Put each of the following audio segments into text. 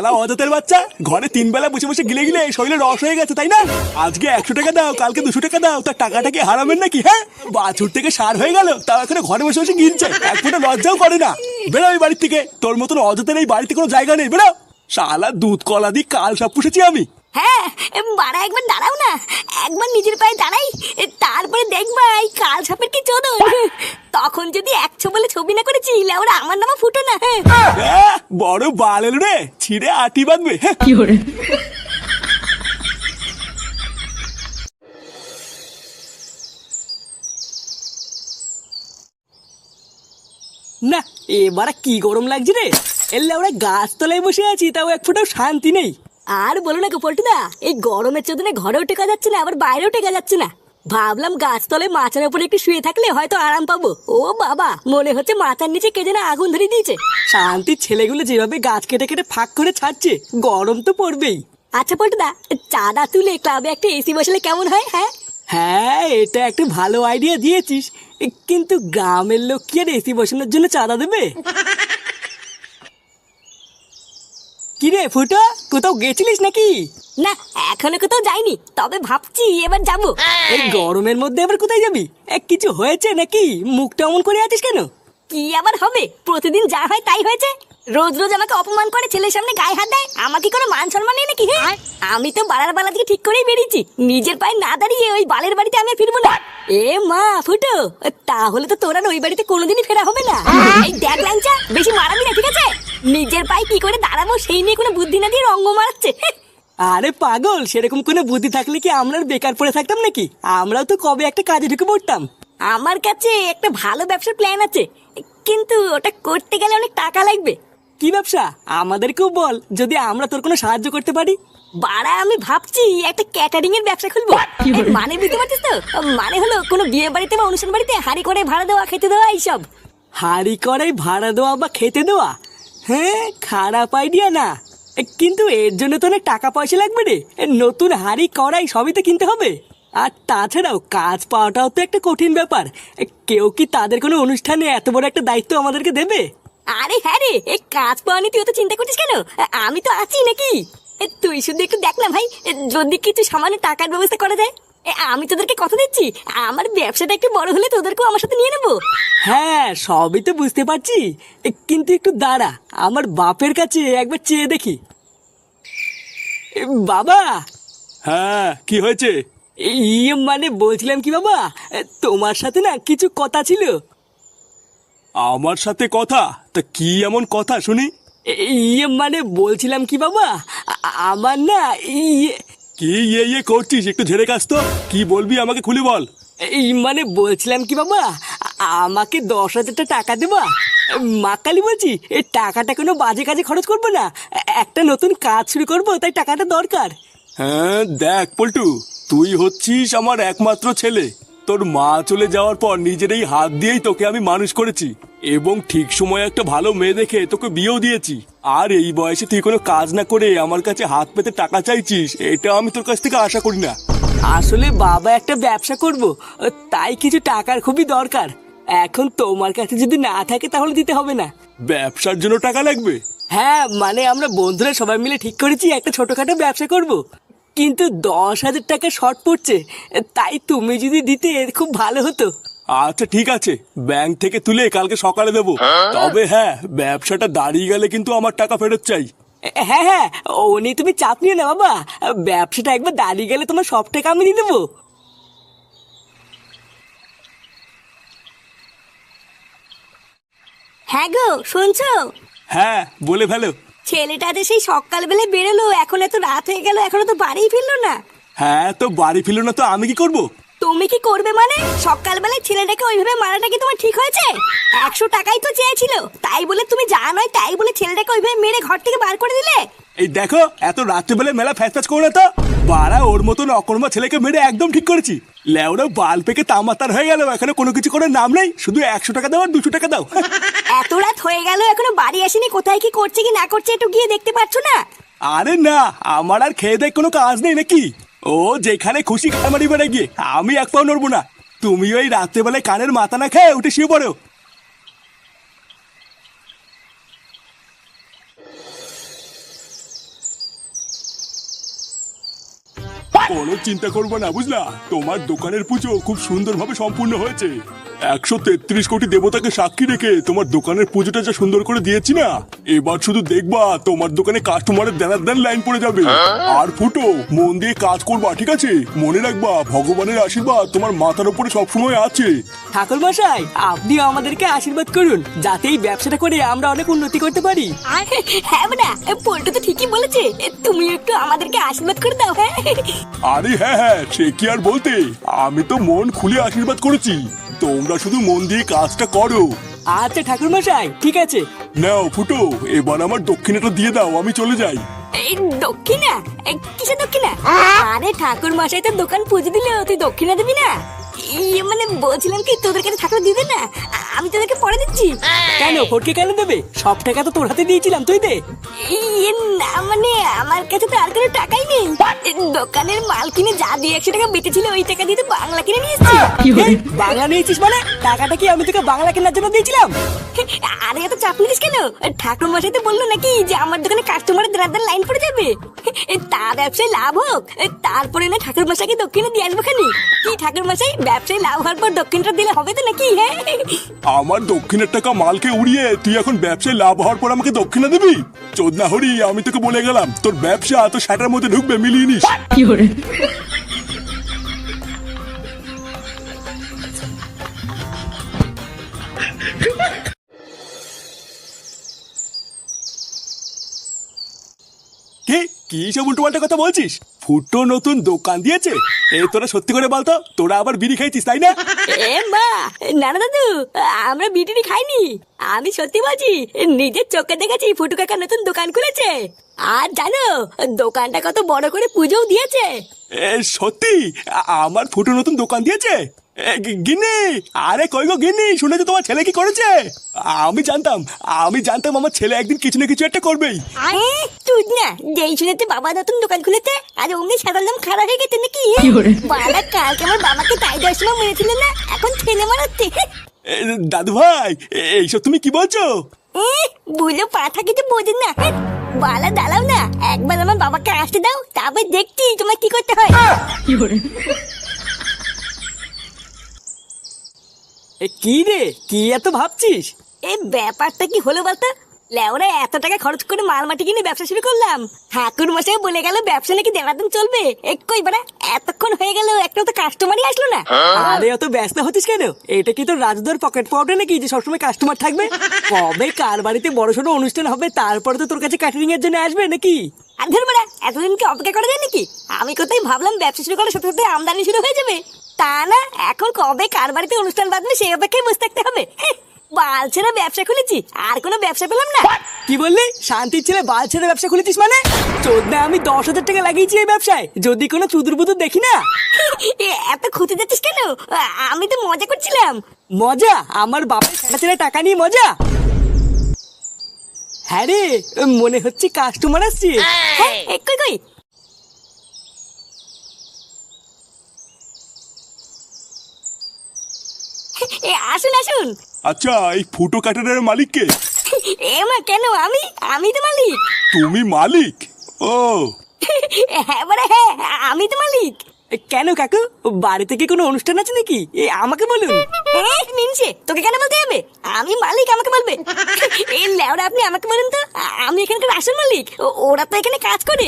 শালা অজাতের বাচ্চা, ঘরে 3 বেলা বসে বসে গিলে গিলে শরীরে রস হয়ে গেছে তাই না? আজকে 100 টাকা দাও, কালকে 200 টাকা দাও, তার টাকাটা কি হারাবেন নাকি? হ্যাঁ, বাছুর থেকে সার হয়ে গেল, তাও এখন ঘরে বসে বসে গিলছে, এক ফোঁটা লজ্জাও করে না। বেরো এই বাড়ির থেকে, তোর মতন অজাতের এই বাড়িতে কোনো জায়গা নেই, বেরো। শালা দুধ কলা দিয়ে কাল সব পুষেছি আমি। হ্যাঁ, বাড়া একবার দাঁড়াও না, একবার নিজের পায়ে দাঁড়াই, তারপরে দেখবা এই কাল সাপের কি চোদন। তখন যদি 100 বলে ছবি না করেছি, ওরা আমার নামে ফুটো না। বড় বালেল রে, ছিঁড়ে আটি বাঁধবে। না, এবার কি গরম লাগছে রে। এলে আমরা গাছতলায় বসে আছি, তাও এক ফোঁটাও শান্তি নেই। আর বলো না গোপল্টুদা, এই গরমের চোদনে ঘরেও টেকা যাচ্ছে না, আবার বাইরেও টেকা যাচ্ছে না। ভাবলাম গাছতলায় মাচার উপরে একটু শুয়ে থাকলে হয়তো আরাম পাবো। ও বাবা, মনে হচ্ছে মাথার নিচে কে যেন আগুন ধরে দিয়েছে। শান্তির ছেলেগুলো যেভাবে গাছ কেটে কেটে ফাঁক করে ছাড়ছে, গরম তো পড়বেই। আচ্ছা পল্টুদা, চাঁদা তুলে ক্লাবে একটা এসি বসালে কেমন হয়? হ্যাঁ হ্যাঁ, এটা একটা ভালো আইডিয়া দিয়েছিস, কিন্তু গ্রামের লোক কি আর এসি বসানোর জন্য চাঁদা দেবে? কিরে ফুটো, কোথাও গেছিলিস নাকি? না, এখনো কোথাও যাইনি, তবে ভাবছি এবার যাবো। এই গরমের মধ্যে আবার কোথায় যাবি? কিছু হয়েছে নাকি? মুখটা অমন করে আছিস কেন? কি আবার হবে, প্রতিদিন যা হয় তাই হয়েছে। রোজ রোজ আমাকে অপমান করে, ছেলের সামনে গায়ে হাত দেয়, আমাকে কোনো মান সম্মান নেই নাকি? হ্যাঁ, আমি তো বাড়ার বালা থেকে ঠিক করেই বেরিয়েছি, নিজের পায়ে না দাঁড়িয়ে ওই বালের বাড়িতে আমি আর ফিরবো না। এ মা ফুটো, তাহলে তো তোর আর ওই বাড়িতে কোনোদিনই ফেরা হবে না। এই দেখ ল্যাংচা, বেশি মারাবি না, ঠিক আছে? নিজের পায়ে কি করে দাঁড়াবো সেই নিয়ে কোনো বুদ্ধি না দিয়ে রঙ্গ মারাচ্ছে। আরে পাগল, সেরকম কোনো বুদ্ধি থাকলে কি আমরা আর বেকার পড়ে থাকতাম নাকি? আমরাও তো কবে একটা কাজে ঢুকে পড়তাম। আমার কাছে একটা ভালো ব্যবসার প্ল্যান আছে, কিন্তু ওটা করতে গেলে অনেক টাকা লাগবে। কি ব্যবসা? আমাদেরকেও বল, যদি আমরা তোর কোনো সাহায্য করতে পারি। বাড়া, আমি ভাবছি একটা ক্যাটারিং এর ব্যবসা খুলবো। মানে বুঝতে পারছিস তো? মানে হলো কোনো বিয়ে বাড়িতে বা অনুষ্ঠান বাড়িতে হাঁড়ি করে ভাড়া দেওয়া, খেতে দেওয়া, এইসব। হাঁড়ি কড়াই ভাড়া দেওয়া বা খেতে দেওয়া? হ্যাঁ, খারাপ আইডিয়া না, কিন্তু এর জন্য তো অনেক টাকা পয়সা লাগবে রে। নতুন হাঁড়ি কড়াই সবই তো কিনতে হবে। আর তাছাড়াও কাজ পাওয়াটাও তো একটা কঠিন ব্যাপার। কেউ কি তাদের কোনো অনুষ্ঠানে এত বড় একটা দায়িত্ব আমাদেরকে দেবে? আরে হ্যাঁ রে, এই কাজ পাওয়া নিয়ে তুই তো চিন্তা করছিস কেন? আমি তো আছি নাকি? তুই শুধু একটু দেখ না ভাই, যদি কিছু সামান্য টাকার ব্যবস্থা করা যায়। আমি তোদেরকে কথা দিচ্ছি, আমার ব্যবসাটা একটু বড় হলে তোদেরকেও আমার সাথে নিয়ে নেবো। হ্যাঁ, সবই তো বুঝতে পারছি, কিন্তু একটু দাঁড়া, আমার বাপের কাছে একবার চেয়ে দেখি। বাবা। হ্যাঁ, কি হয়েছে? মানে বলছিলাম কি বাবা, তোমার সাথে না কিছু কথা ছিল। আমার সাথে কথা? তা কি এমন কথা শুনি? মানে বলছিলাম কি বাবা, আমার না কি করছিস? একটু ঝেড়ে কাজ তো, কি বলবি আমাকে খুলি বল। মানে বলছিলাম কি বাবা, আমাকে 10,000 টাকা দেবা? মা কালী বলছি, এই টাকাটা কোনো বাজে কাজে খরচ করবো না, একটা নতুন কাজ শুরু করবো, তাই টাকাটা দরকার। হ্যাঁ দেখ পল্টু, তুই হচ্ছিস আমার একমাত্র ছেলে। তোর মা চলে যাওয়ার পর নিজের এই হাত দিয়েই তোকে আমি মানুষ করেছি, এবং ঠিক সময় একটা ভালো মেয়ে দেখে তোকে বিয়েও দিয়েছি। আর এই বয়সে তুই কোনো কাজ না করে আমার কাছে হাত পেতে টাকা চাইছিস, এটা আমি তোর কাছ থেকে আশা করি না। আসলে বাবা একটা ব্যবসা করব, তাই কিছু টাকার খুবই দরকার। এখন তোমার কাছে যদি না থাকে তাহলে দিতে হবে না। ব্যবসার জন্য টাকা লাগবে? হ্যাঁ, মানে আমরা বন্ধুরা সবাই মিলে ঠিক করেছি একটা ছোটখাটো ব্যবসা করব, কিন্তু 10,000 টাকা শর্ট পড়ছে, তাই তুমি যদি দিতে খুব ভালো হতো। আচ্ছা ঠিক আছে, ব্যাংক থেকে তুলে কালকে সকালে দেবো। তবে হ্যাঁ, ব্যবসাটা দাঁড়িয়ে গেলে কিন্তু আমার টাকা ফেরত চাই। হ্যাঁ হ্যাঁ, ও নিয়ে তুমি চাপ নিও না বাবা, ব্যবসাটা একবার দাঁড়িয়ে গেলে তোমার সব টাকা আমি দিয়ে দেবো। হ্যাঁ গো, শুনছো? হ্যাঁ, বলে ফেলো। ছেলেটা যে সেই সকালবেলা বেরোলো, এখন এত রাত হয়ে গেল, এখনো তো বাড়িই ফিরলো না। হ্যাঁ, তো বাড়ি ফিরলো না তো আমি কি করব? তুমি কি করবে মানে? সকালবেলায় ছেলেটাকে ওইভাবে মারাটা কি তোমার ঠিক হয়েছে? 100 টাকাই তো চেয়েছিল, তাই বলে তুমি যা নয় তাই বলে ছেলেটাকে ওইভাবে মেরে ঘর থেকে বার করে দিলে। এই দেখো, এত রাত্রেবেলা মেলা ফ্যাচ করো না তো। বাড়া, ওর মতন অকর্মা ছেলেকে মেরে একদম ঠিক করেছি। লেওরা বাল পেকে তামাতার হয়ে গেল, এখানে কোনো কিছু করার নাম নেই, শুধু 100 টাকা দাও আর 200 টাকা দাও। এত রাত হয়ে গেল, এখনো বাড়ি আসেনি, কোথায় কি করছে কি না করছে একটু গিয়ে দেখতে পাচ্ছ না? আরে না, আমার আর খেয়ে দেখ কোনো কাজ নেই নাকি? ও যেখানে খুশি খামারি বেড়ে গিয়ে, আমি এক পাও নড়বো না। তুমি ওই রাত্রেবেলায় কানের মাথা না খেয়ে উঠে শুয়ে পড়ো। কোনো চিন্তা করবো না, বুঝলা? তোমার দোকানের পুজো খুব সুন্দরভাবে সম্পূর্ণ হয়েছে। 133 কোটি দেবতাকে সাক্ষী রেখে তোমার দোকানের পুজোটা যা সুন্দর করে দিয়েছি না, এবার শুধু দেখবা তোমার দোকানে কাস্টমারের দেনার দেন লাইন পড়ে যাবে। আর ফুটো, মন দিয়ে কাজ করবা, ঠিক আছে? মনে রাখবা ভগবানের আশীর্বাদ তোমার মাথার উপরে সবসময় আছে। ঠাকুর মশাই, আপনিও আমাদেরকে আশীর্বাদ করুন যাতে এই ব্যবসাটা করে আমরা অনেক উন্নতি করতে পারি। হ্যাঁ বেটা, পল্টু তো ঠিকই বলেছে, তুমি একটু আমাদেরকে আশীর্বাদ করে দাও। হ্যাঁ আরে হ্যাঁ, সে কি আর বলতে, আমি তো মন খুলে আশীর্বাদ করেছি। তোমরা শুধু মন দিয়ে কাজটা করো। আচ্ছা ঠাকুর মশাই, ঠিক আছে। নাও ফুটো, এবার আমার দক্ষিণাটা দিয়ে দাও, আমি চলে যাই। এই দক্ষিণা? কিসের দক্ষিণা? আরে ঠাকুর মশাই তো দোকান পুজো দিলে, তুই দক্ষিণা দিবি না? মানে বলছিলাম কি, তোদের কাছে থাকলে দিবে না, আমি তোদেরকে পরে দিচ্ছি। কেন ফটকে কেন দেবে? সব টাকা তো তোর হাতে দিয়েছিলাম, তুই দে। না মানে আমার কাছে তো আর কোনো টাকাই নেই। দোকানের মাল কিনে যা 200 টাকা বেঁচেছিল ওই টাকা দিয়ে তো বাংলা কিনে নিয়েছি। বাংলা নিয়েছিস মানে? টাকাটা কি আমি তোকে বাংলা কেনার জন্য দিয়েছিলাম? আরে এত চাপ নিস কেন? ঠাকুর মশাই তো বললো নাকি যে আমার দোকানে কাস্টমারের দেনার লাইন পড়ে যাবে, তার ব্যবসায় লাভ হোক, তারপরে না ঠাকুর মশাইকে দক্ষিণে দিয়ে আসবো খানি। কি ঠাকুর মশাই, ব্যবসায় লাভ হওয়ার পর দক্ষিণটা দিলে হবে তো নাকি? হ্যাঁ, আমার দক্ষিণের টাকা মালকে উড়িয়ে তুই এখন ব্যবসায় লাভ হওয়ার পর আমাকে দক্ষিণা দিবি? চোদনা হরি, আমি তোকে বলে গেলাম, তোর ব্যবসা তোর শাটার মধ্যে ঢুকবে, মিলিয়ে নিস। কি কি সব উল্টোপাল্টা কথা বলছিস? ফুটো নতুন দোকান দিয়েছে? এ তোরা সত্যি করে বলতো, তোরা আবার বিড়ি খাইছিস তাই না? এ মা, না না দাদু, আমরা বিটিনি খাইনি। আমি সত্যি বলছি, নিজের চোখে দেখেছি ফুটু কাকা নতুন দোকান খুলেছে। আর জানো দোকানটা কত বড় করে পুজোও দিয়েছে। এ সত্যি? আমার ফুটো নতুন দোকান দিয়েছে? গিন্নি, আরে কই গো গিন্নি, শুনেছো তোমার ছেলে কি করেছে? আমি জানতাম আমার ছেলে একদিন কিছু না কিছু একটা করবেই। তুই না যেই শুনেছে বাবা নতুন দোকান খুলেছে আর অমনি সাধারণ নাম খারাপ হয়ে গেছে নাকি? বাবা কালকে আমার বাবাকে তাই 10 সময় মেরেছিল না, এখন ছেলে মারাচ্ছে। দাদু ভাই, এইসব তুমি কি বলছো? বুঝলো পাঠা কিছু বোঝেন না। বালা দাঁড়াও না, একবার আমার বাবাকে আসতে দাও, তারপর দেখছি তোমার কি করতে হয়। কি রে, কি এত ভাবছিস? এই ব্যাপারটা কি হলো বলতো? লেওরা এত টাকা খরচ করে মাল মাটি কিনে ব্যবসা শুরু করলাম, ঠাকুর মশাই বলে গেল ব্যবসা নাকি দেড়াদিন চলবে। কই বাড়া, এতক্ষণ হয়ে গেল একটা তো কাস্টমারই আসলো না। আরে অত ব্যস্ত হচ্ছিস কেন? এটা কি তোর রাজদর পকেট পাউডার নাকি যে সবসময় কাস্টমার থাকবে? কবে কার বাড়িতে বড় সড়ো অনুষ্ঠান হবে তারপরে তো তোর কাছে ক্যাটারিং এর জন্য আসবে নাকি? আর ধর বাড়া, এতদিন কি অপেক্ষা করা যায় নাকি? আমি কোথায় ভাবলাম ব্যবসা শুরু করার সাথে সাথে আমদানি শুরু হয়ে যাবে, তা না, এখন কবে কার বাড়িতে অনুষ্ঠান বাঁধবে সেই অপেক্ষায় বসে থাকতে হবে। বাল ছেড়ে ব্যবসা খুলেছি, আর কোনো ব্যবসা পেলাম না। কি বললি? শান্তির ছেলে বাল ছেড়ে ব্যবসা খুলেছিস মানে? চোদ্দা, আমি 10,000 টাকা লাগিয়েছি এই ব্যবসায়, যদি কোনো চুদুর বুদুর দেখি না। এত খুঁতে যাচ্ছিস কেন? আমি তো মজা করছিলাম। মজা? আমার বাপের সেটা ছেড়ে টাকা নিয়ে মজা? হ্যাঁ রে, মনে হচ্ছে কাস্টমার আসছে। কই কই, আসুন আসুন। আচ্ছা, এই ফুটো কাটারের মালিক কে? মা কেন, আমি তো মালিক। তুমি মালিক? ও হ্যাঁ বাড়া, হ্যাঁ আমি তো মালিক। কেন কাকু, বাড়িতে কি কোনো অনুষ্ঠান আছে নাকি? আমাকে বলুন। মিনছে, তোকে কেন বলতে হবে? আমি মালিক, আমাকে বলবে? এই লেওরা, আপনি আমাকে বলুন তো, আমি এখানকার আসল মালিক, ওরা তো এখানে কাজ করে।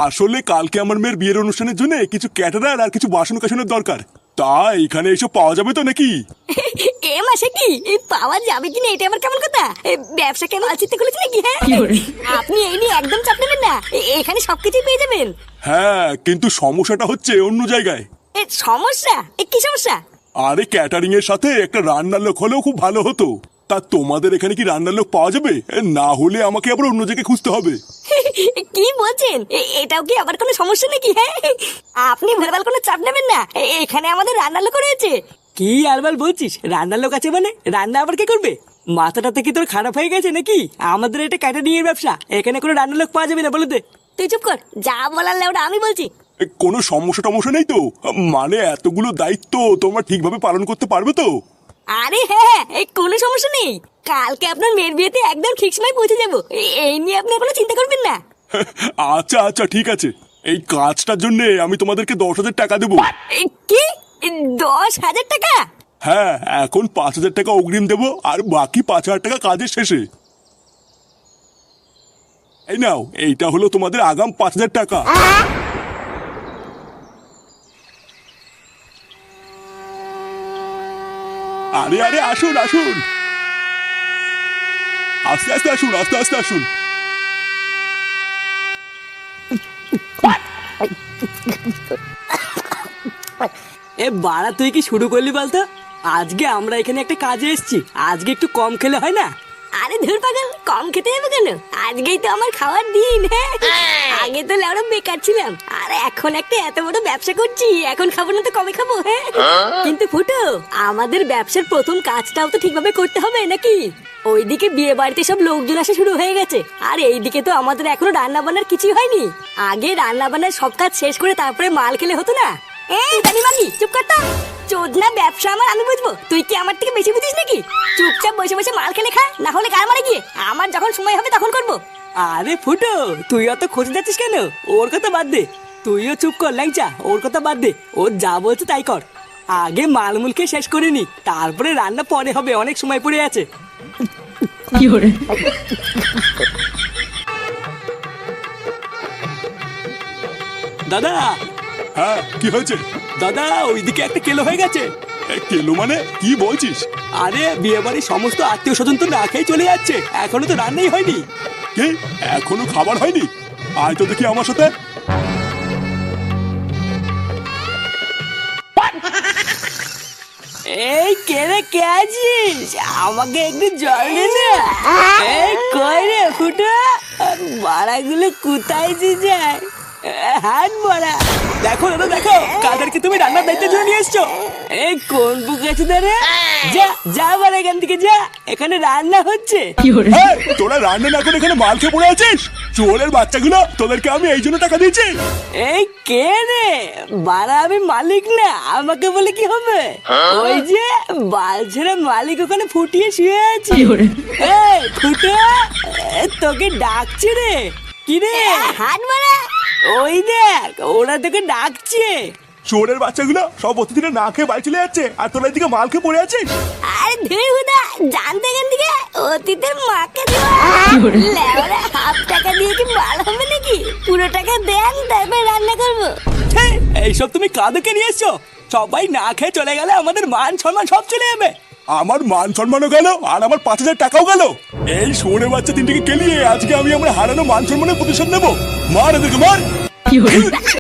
আসলে কালকে আমার মেয়ের বিয়ের অনুষ্ঠানের জন্য কিছু ক্যাটারার আর কিছু বাসন কাসনের দরকার, তা এখানে এসব পাওয়া যাবে তো নাকি? এ মাসে কি পাওয়া যাবে কিনা এটা আবার কেমন কথা? ব্যবসা কেন আলচিতে খুলেছে নাকি? হ্যাঁ, আপনি এই নিয়ে একদম চাপ নেবেন না, এখানে সবকিছুই পেয়ে যাবেন। হ্যাঁ, কিন্তু সমস্যাটা হচ্ছে অন্য জায়গায়। সমস্যা? কি সমস্যা? আরে ক্যাটারিং এর সাথে একটা রান্নার লোক হলেও খুব ভালো হতো। তা তোমাদের এখানে কি রান্নার লোক পাওয়া যাবে? না হলে আমাকে আবার অন্য জায়গায় খুঁজতে হবে। কি বলছেন? এটাও কি আবার কোনো সমস্যা নাকি? হ্যাঁ, আপনি ভুলভাল কোনো চাপ নেবেন না, এখানে আমাদের রান্নার লোক রয়েছে। কি আলবাল বলছিস? রান্নার লোক আছে মানে? রান্না আবার কে করবে? মাথাটা থেকে তোর খারাপ হয়ে গেছে নাকি? আমাদের এটা ক্যাটারিং এর ব্যবসা, এখানে কোনো রান্নার লোক পাওয়া যাবে না, বলে দে। তুই চুপ কর, যা বলার লেওরা আমি বলছি। কোনো সমস্যা টমস্যা নেই তো? মানে এতগুলো দায়িত্ব তোমরা ঠিকভাবে পালন করতে পারবে তো? আরে হ্যাঁ, কোনো সমস্যা নেই, কালকে আপনার মেয়ের বিয়েতে একদম ঠিক সময় পৌঁছে যাবো, এই নিয়ে আপনি কোনো চিন্তা করবেন না। আচ্ছা আচ্ছা, ঠিক আছে। এই কাজটার জন্য আমি তোমাদেরকে 10,000 টাকা দেবো। কি 10,000 টাকা? হ্যাঁ, এখন 5,000 টাকা অগ্রিম দেবো আর বাকি 5,000 টাকা কাজের শেষে। এই নাও, এইটা হলো তোমাদের আগাম 5,000 টাকা। আরে আরে আসুন আসুন, আস্তে আস্তে আসুন, আস্তে আস্তে আসুন। এ বাড়া তুই কি শুরু করলি বলতো? আজকে আমরা এখানে একটা কাজে এসেছি, আজকে একটু কম খেলে হয় না? আরে ধুর পাগল, কম খেতে যাবে কেন? আজকেই তো আমার খাওয়ার দিন। হ্যাঁ, আগে তো লেওড়া বেকার ছিলাম, আর এখন একটা এত বড় ব্যবসা করছি, এখন খাবো না তো কবে খাবো? হ্যাঁ, কিন্তু ফুটো, আমাদের ব্যবসার প্রথম কাজটাও তো ঠিকভাবে করতে হবে নাকি? ওইদিকে বিয়ে বাড়িতে সব লোকজন আসা শুরু হয়ে গেছে, আর এইদিকে তো আমাদের এখনো রান্না বান্নার কিছুই হয়নি। আগে রান্না বান্নার সব কাজ শেষ করে তারপরে মাল খেলে হতো না? এই জানি মাগি, চুপ কর তো। চোদনা ব্যবসা আমার, আমি বুঝবো, তুই কি আমার থেকে বেশি বুঝিস নাকি? চুপচাপ বসে বসে মাল খেলে খা, না হলে গার মারে গিয়ে আমার যখন সময় হবে তখন করবো। আরে ফুটো, তুই অত খোঁজে যাচ্ছিস কেন? ওর কথা বাদ দে, তুইও চুপ কর ল্যাংচা, ওর কথা বাদ দে, ও যা বলছে তাই কর। আগে মালমুল খেয়ে শেষ করে নি, তারপরে রান্না পরে হবে, অনেক সময় পড়ে আছে। দাদা। হ্যাঁ, কি হয়েছে? দাদা, ওইদিকে একটা কেলো হয়ে গেছে। কেলো মানে কি বলছিস? আরে বিয়ে বাড়ির সমস্ত আত্মীয় স্বজন তো না খেয়ে চলে যাচ্ছে, এখনো তো রান্নাই হয়নি। কি, এখনো খাবার হয়নি? আয় তো দেখি আমার সাথে। এই কে রে, কে আছিস? আমাকে একটু জল দে না। এই কই রে ফুটো, বাড়াগুলো কোথায় যায়? হাত বড়া। দেখো দাদা, দেখো কাদেরকে তুমি রান্নার দায়িত্বের জন্য নিয়ে এসছো। এই কোন বুক আছে রে? যা যা বড়, এখান থেকে যা, এখানে রান্না হচ্ছে। এই, তোরা রান্না না করে এখানে মাল খেয়ে পড়ে আছিস? চোরের বাচ্চাগুলো, তোদেরকে আমি এই জন্য টাকা দিয়েছি। এই কে রে বাড়া? আমি মালিক না, আমাকে বলে কি হবে? ওই যে বালছেরা মালিক ওখানে ফুটিয়ে শুয়ে আছে। এই ফুটো, তোকে ডাকছে রে। কি রে? হাত মারা। ওই দেখ, ওরা তোকে ডাকছে। চোরের বাচ্চাগুলো সব অতিথিরা না খেয়ে বাড়ি চলে যাচ্ছে, আর তোরা এদিকে মাল খেয়ে পড়ে আছিস। আরে ধুর হুদা, জানতে কেন দিকে অতীতের মাকে দেওয়া লেওরা, হাফ টাকা দিয়ে কি মাল হবে নাকি? পুরো টাকা দেন, তারপর রান্না করবো। হেই, এইসব তুমি কাদেরকে নিয়ে এসছো? সবাই না খেয়ে চলে গেলে আমাদের মান সম্মান সব চলে যাবে। আমার মান সম্মানও গেল, আর আমার 5,000 টাকাও গেল। এই শুয়োরের বাচ্চা তিনটিকে কেলিয়ে আজকে আমি আমার হারানো মান সম্মানের প্রতিশোধ নেবো। মার এদেরকে, মার।